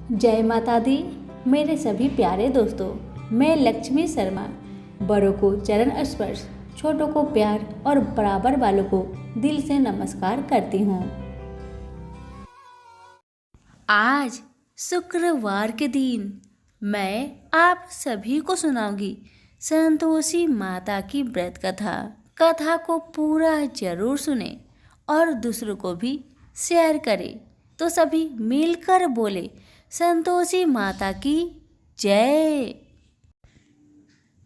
जय माता दी। मेरे सभी प्यारे दोस्तों, मैं लक्ष्मी शर्मा बड़ों को चरण स्पर्श, छोटों को प्यार और बराबर वालों को दिल से नमस्कार करती हूँ। आज शुक्रवार के दिन मैं आप सभी को सुनाऊंगी संतोषी माता की व्रत कथा। कथा को पूरा जरूर सुने और दूसरों को भी शेयर करें। तो सभी मिलकर बोले, संतोषी माता की जय।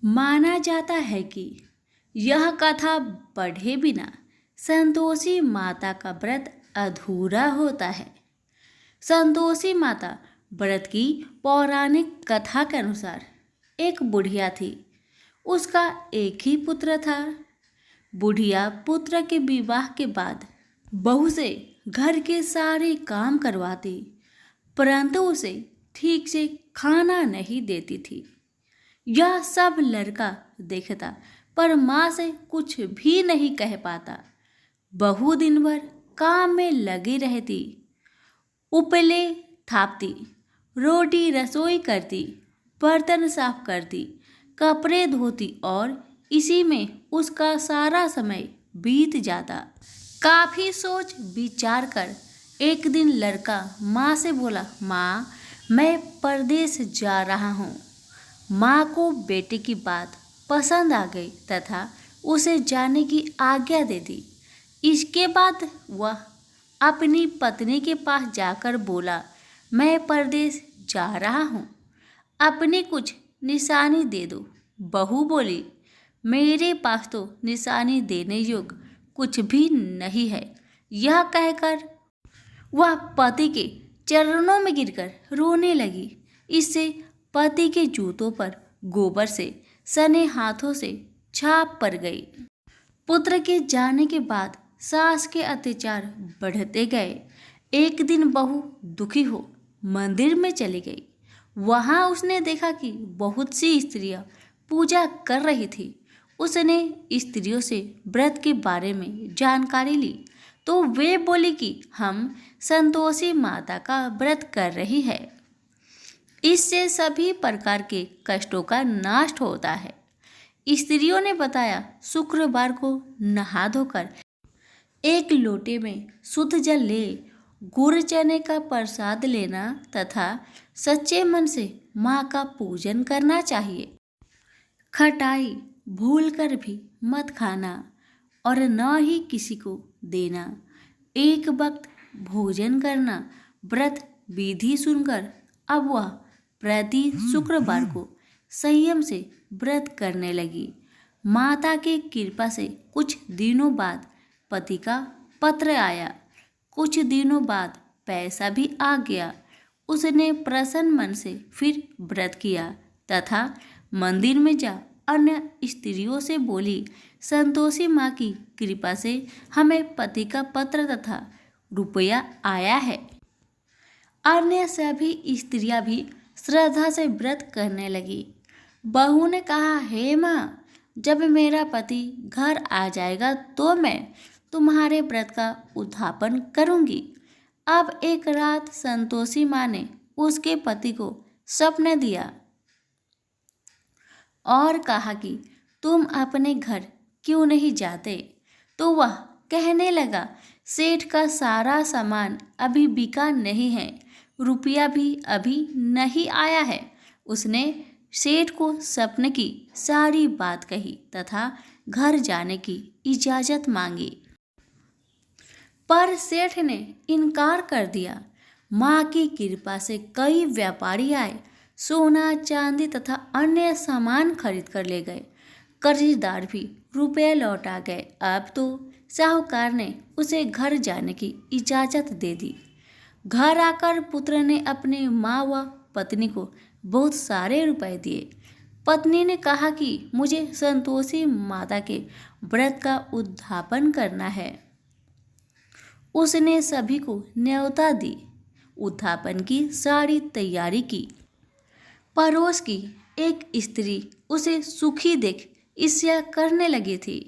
माना जाता है कि यह कथा पढ़े बिना संतोषी माता का व्रत अधूरा होता है। संतोषी माता व्रत की पौराणिक कथा के अनुसार एक बुढ़िया थी। उसका एक ही पुत्र था। बुढ़िया पुत्र के विवाह के बाद बहू से घर के सारे काम करवाती, परंतु उसे ठीक से खाना नहीं देती थी। यह सब लड़का देखता, पर माँ से कुछ भी नहीं कह पाता। बहू दिन भर काम में लगी रहती, उपले थापती, रोटी रसोई करती, बर्तन साफ करती, कपड़े धोती और इसी में उसका सारा समय बीत जाता। काफी सोच विचार कर एक दिन लड़का माँ से बोला, माँ, मैं परदेश जा रहा हूँ। माँ को बेटे की बात पसंद आ गई तथा उसे जाने की आज्ञा दे दी। इसके बाद वह अपनी पत्नी के पास जाकर बोला, मैं परदेश जा रहा हूँ, अपनी कुछ निशानी दे दो। बहू बोली, मेरे पास तो निशानी देने योग्य कुछ भी नहीं है। यह कहकर वह पति के चरणों में गिरकर रोने लगी। इससे पति के जूतों पर गोबर से सने हाथों से छाप पड़ गई। पुत्र के जाने के बाद सास के अत्याचार बढ़ते गए। एक दिन बहू दुखी हो मंदिर में चली गई। वहां उसने देखा कि बहुत सी स्त्रियां पूजा कर रही थी। उसने स्त्रियों से व्रत के बारे में जानकारी ली तो वे बोली कि हम संतोषी माता का व्रत कर रही है। इससे सभी प्रकार के कष्टों का नाश होता है। स्त्रियों ने बताया, शुक्रवार को नहा धोकर एक लोटे में शुद्ध जल ले, गुड़ चने का प्रसाद लेना तथा सच्चे मन से माँ का पूजन करना चाहिए। खटाई भूल कर भी मत खाना और न ही किसी को देना। एक वक्त भोजन करना। व्रत विधि सुनकर अब वह प्रति शुक्रवार को संयम से व्रत करने लगी। माता की कृपा से कुछ दिनों बाद पति का पत्र आया। कुछ दिनों बाद पैसा भी आ गया। उसने प्रसन्न मन से फिर व्रत किया तथा मंदिर में जा अन्य स्त्रियों से बोली, संतोषी माँ की कृपा से हमें पति का पत्र तथा रुपया आया है। अन्य सभी स्त्रियां भी श्रद्धा से व्रत करने लगी। बहू ने कहा, हे माँ, जब मेरा पति घर आ जाएगा तो मैं तुम्हारे व्रत का उद्यापन करूंगी। अब एक रात संतोषी माँ ने उसके पति को स्वप्न दिया और कहा कि तुम अपने घर क्यों नहीं जाते। तो वह कहने लगा, सेठ का सारा सामान अभी बिका नहीं है, रुपया भी अभी नहीं आया है। उसने सेठ को सपने की सारी बात कही तथा घर जाने की इजाज़त मांगी, पर सेठ ने इनकार कर दिया। माँ की कृपा से कई व्यापारी आए, सोना चांदी तथा अन्य सामान खरीद कर ले गए। कर्जदार भी रुपये लौटा गए। अब तो साहूकार ने उसे घर जाने की इजाज़त दे दी। घर आकर पुत्र ने अपने माँ व पत्नी को बहुत सारे रुपए दिए। पत्नी ने कहा कि मुझे संतोषी माता के व्रत का उद्यापन करना है। उसने सभी को न्योता दी, उद्यापन की सारी तैयारी की। पड़ोस की एक स्त्री उसे सुखी देख ईर्ष्या करने लगी थी।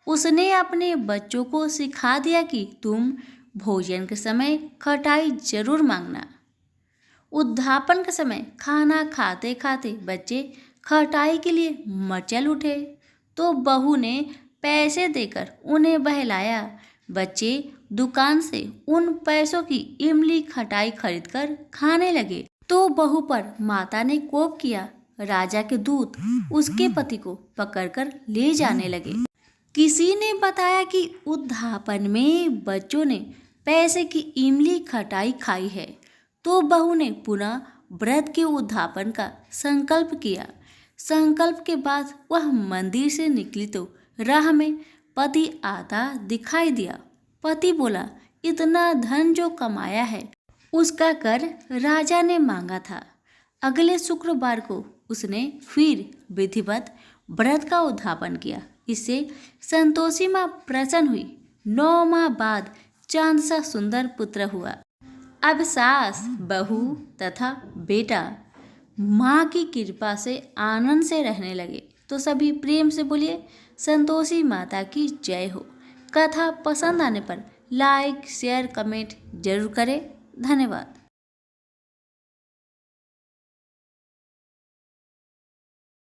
उसने अपने बच्चों को सिखा दिया कि तुम भोजन के समय खटाई जरूर मांगना। उद्यापन के समय खाना खाते खाते बच्चे खटाई के लिए मचल उठे तो बहू ने पैसे देकर उन्हें बहलाया। बच्चे दुकान से उन पैसों की इमली खटाई खरीदकर खाने लगे तो बहू पर माता ने कोप किया। राजा के दूत उसके पति को पकड़कर ले जाने लगे। किसी ने बताया कि उद्यापन में बच्चों ने पैसे की इमली खटाई खाई है तो बहू ने पुनः व्रत के उद्यापन का संकल्प किया। संकल्प के बाद वह मंदिर से निकली तो राह में पति आता दिखाई दिया। पति बोला, इतना धन जो कमाया है उसका कर राजा ने मांगा था। अगले शुक्रवार को उसने फिर विधिवत व्रत का उद्यापन किया। इससे संतोषी माँ प्रसन्न हुई। 9 माह बाद चांद सा सुंदर पुत्र हुआ। अब सास, बहू तथा बेटा माँ की कृपा से आनंद से रहने लगे। तो सभी प्रेम से बोलिए संतोषी माता की जय हो। कथा पसंद आने पर लाइक, शेयर, कमेंट जरूर करें। धन्यवाद।